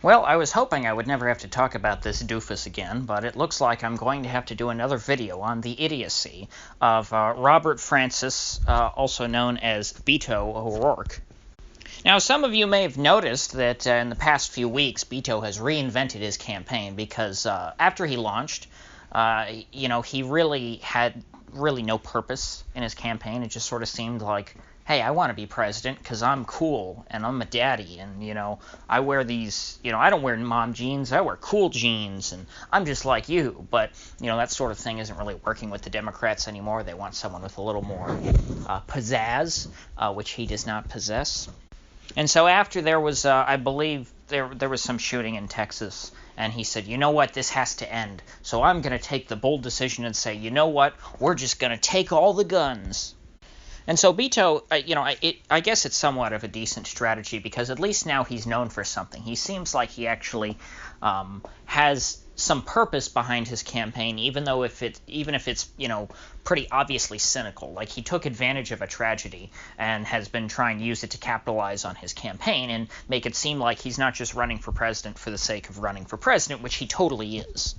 Well, I was hoping I would never have to talk about this doofus again, but it looks like I'm going to have to do another video on the idiocy of Robert Francis, also known as Beto O'Rourke. Now, some of you may have noticed that in the past few weeks, Beto has reinvented his campaign because after he launched, he really had no purpose in his campaign. It just sort of seemed like, hey, I want to be president because I'm cool and I'm a daddy and, I wear these, I don't wear mom jeans, I wear cool jeans and I'm just like you. But, that sort of thing isn't really working with the Democrats anymore. They want someone with a little more pizzazz, which he does not possess. And so after there was, I believe, there was some shooting in Texas, and he said, you know what, this has to end. So I'm going to take the bold decision and say, you know what, we're just going to take all the guns. And so Beto, I guess it's somewhat of a decent strategy because at least now he's known for something. He seems like he actually has some purpose behind his campaign, even if it's pretty obviously cynical. Like, he took advantage of a tragedy and has been trying to use it to capitalize on his campaign and make it seem like he's not just running for president for the sake of running for president, which he totally is.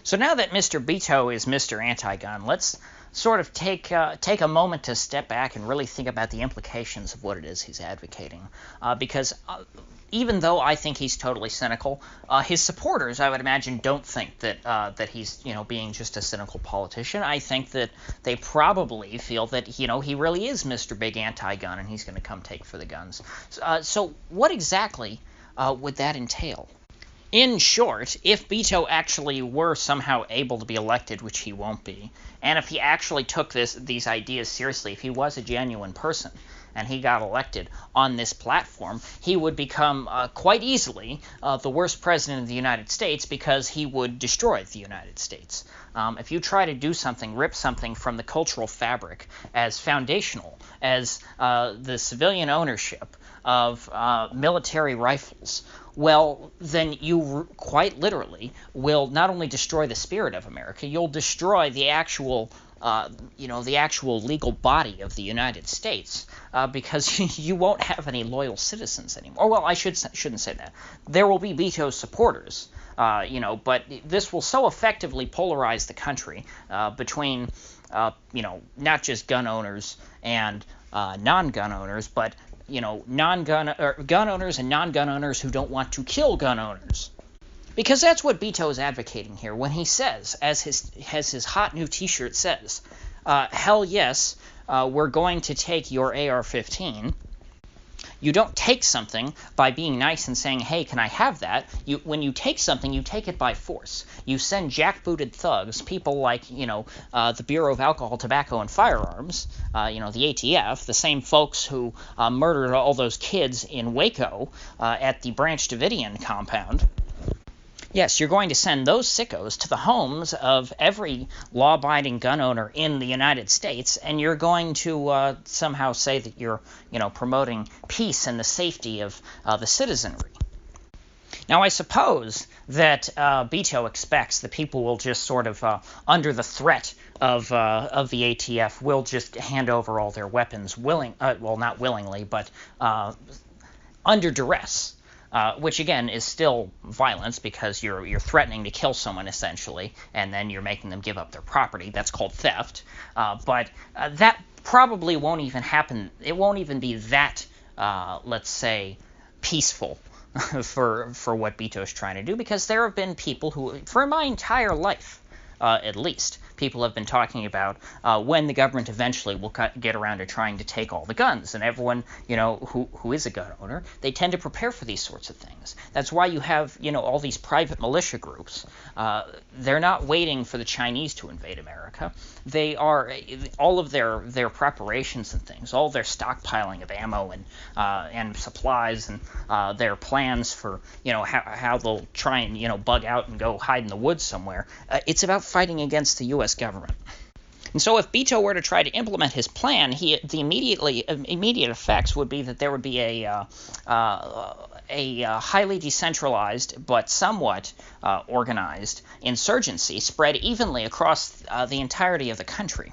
So now that Mr. Beto is Mr. Anti-Gun, let's sort of take a moment to step back and really think about the implications of what it is he's advocating. Because even though I think he's totally cynical, his supporters, I would imagine, don't think that he's being just a cynical politician. I think that they probably feel that he really is Mr. Big Anti-Gun and he's going to come take for the guns. So what exactly would that entail? In short, if Beto actually were somehow able to be elected, which he won't be, and if he actually took these ideas seriously, if he was a genuine person and he got elected on this platform, he would become quite easily the worst president of the United States because he would destroy the United States. If you try to do something, rip something from the cultural fabric as foundational as the civilian ownership of military rifles, well, then you quite literally will not only destroy the spirit of America, you'll destroy the actual legal body of the United States, because you won't have any loyal citizens anymore. Well, I shouldn't say that. There will be Beto supporters, but this will so effectively polarize the country between, not just gun owners and non-gun owners, but gun owners and non-gun owners who don't want to kill gun owners. Because that's what Beto is advocating here when he says, as his hot new t-shirt says, hell yes, we're going to take your AR-15. You don't take something by being nice and saying, hey, can I have that? When you take something, you take it by force. You send jackbooted thugs, people like, the Bureau of Alcohol, Tobacco, and Firearms, the ATF, the same folks who murdered all those kids in Waco at the Branch Davidian compound. Yes, you're going to send those sickos to the homes of every law-abiding gun owner in the United States, and you're going to somehow say that you're, promoting peace and the safety of the citizenry. Now, I suppose that Beto expects that people will just sort of, under the threat of the ATF, will just hand over all their weapons not willingly, but under duress. Which, again, is still violence because you're threatening to kill someone, essentially, and then you're making them give up their property. That's called theft. But that probably won't even happen. It won't even be that, let's say, peaceful for what Beto's trying to do, because there have been people who, for my entire life, at least, people have been talking about when the government eventually will get around to trying to take all the guns. And everyone, who is a gun owner, they tend to prepare for these sorts of things. That's why you have, all these private militia groups. They're not waiting for the Chinese to invade America. They are, all of their preparations and things, all their stockpiling of ammo and supplies and their plans for, how they'll try and, bug out and go hide in the woods somewhere. It's about fighting against the U.S. government. And so if Beto were to try to implement his plan, the immediate effects would be that there would be a highly decentralized but somewhat organized insurgency spread evenly across the entirety of the country.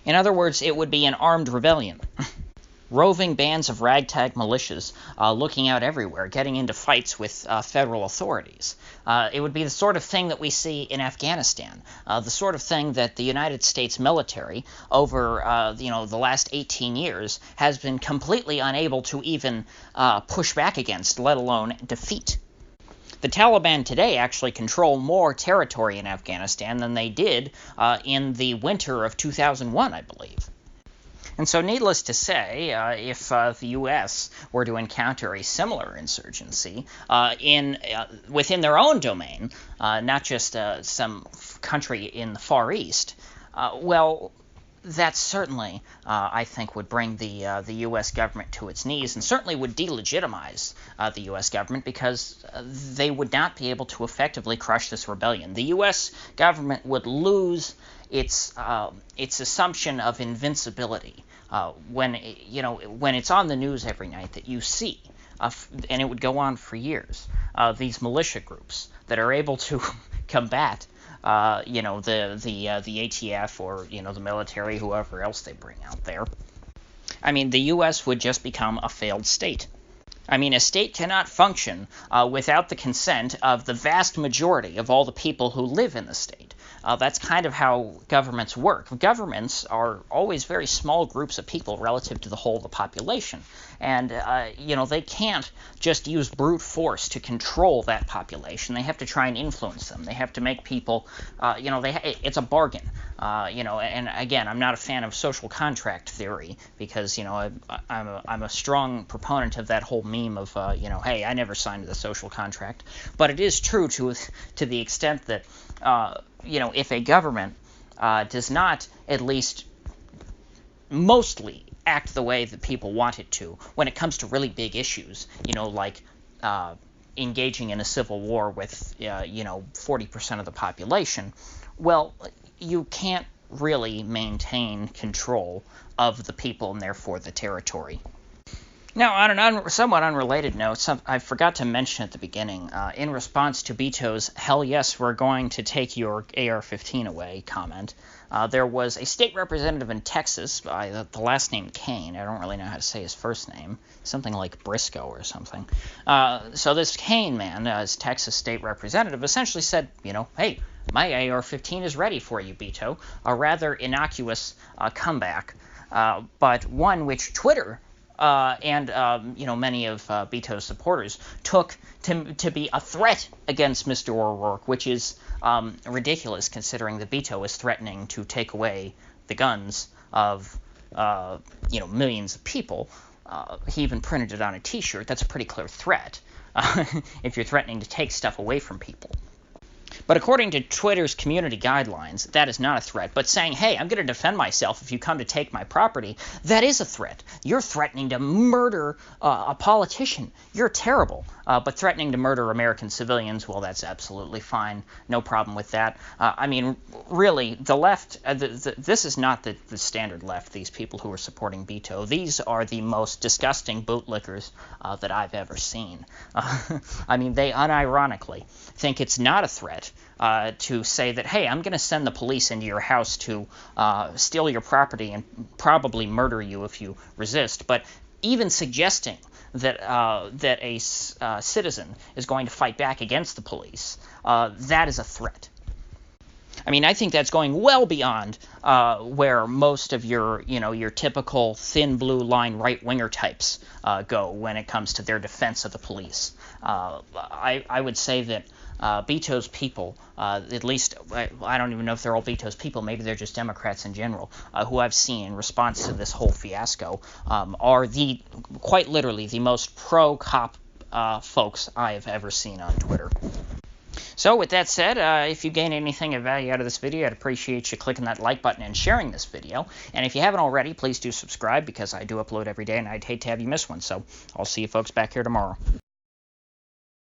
In other words, it would be an armed rebellion. roving bands of ragtag militias looking out everywhere, getting into fights with federal authorities. It would be the sort of thing that we see in Afghanistan, the sort of thing that the United States military over the last 18 years has been completely unable to even push back against, let alone defeat. The Taliban today actually control more territory in Afghanistan than they did in the winter of 2001, I believe. And so needless to say, if the U.S. were to encounter a similar insurgency within their own domain, not just some country in the Far East, well, that certainly, I think, would bring the U.S. government to its knees, and certainly would delegitimize the U.S. government, because they would not be able to effectively crush this rebellion. The U.S. government would lose its assumption of invincibility when it's on the news every night that you see, and it would go on for years. These militia groups that are able to combat the ATF or the military, whoever else they bring out there. I mean, the U.S. would just become a failed state. I mean, a state cannot function without the consent of the vast majority of all the people who live in the state. That's kind of how governments work. Governments are always very small groups of people relative to the whole of the population. And, they can't just use brute force to control that population. They have to try and influence them. They have to make people, it's a bargain. And again, I'm not a fan of social contract theory because, I'm a strong proponent of that whole meme of, hey, I never signed the social contract. But it is true to the extent that, if a government does not at least mostly act the way that people want it to when it comes to really big issues, like engaging in a civil war with, 40% of the population, well, you can't really maintain control of the people and therefore the territory. Now, on a somewhat unrelated note, I forgot to mention at the beginning, in response to Beto's "hell yes, we're going to take your AR-15 away" comment, there was a state representative in Texas by the last name Kane. I don't really know how to say his first name. Something like Briscoe or something. So this Kane man, as Texas state representative, essentially said, hey, my AR-15 is ready for you, Beto. A rather innocuous comeback, but one which Twitter and many of Beto's supporters took to be a threat against Mr. O'Rourke, which is ridiculous considering that Beto is threatening to take away the guns of millions of people. He even printed it on a T-shirt. That's a pretty clear threat if you're threatening to take stuff away from people. But according to Twitter's community guidelines, that is not a threat. But saying, hey, I'm going to defend myself if you come to take my property, that is a threat. You're threatening to murder a politician. You're terrible. But threatening to murder American civilians, well, that's absolutely fine. No problem with that. I mean, really, the left, this is not the standard left, these people who are supporting Beto. These are the most disgusting bootlickers that I've ever seen. I mean, they unironically think it's not a threat to say that, hey, I'm going to send the police into your house to steal your property and probably murder you if you resist. But even suggesting that a citizen is going to fight back against the police, that is a threat. I mean, I think that's going well beyond where most of your typical thin blue line right-winger types go when it comes to their defense of the police. I would say that Beto's people, at least, I don't even know if they're all Beto's people, maybe they're just Democrats in general, who I've seen in response to this whole fiasco, are quite literally the most pro-cop folks I have ever seen on Twitter. So with that said, if you gain anything of value out of this video, I'd appreciate you clicking that like button and sharing this video. And if you haven't already, please do subscribe because I do upload every day and I'd hate to have you miss one. So I'll see you folks back here tomorrow.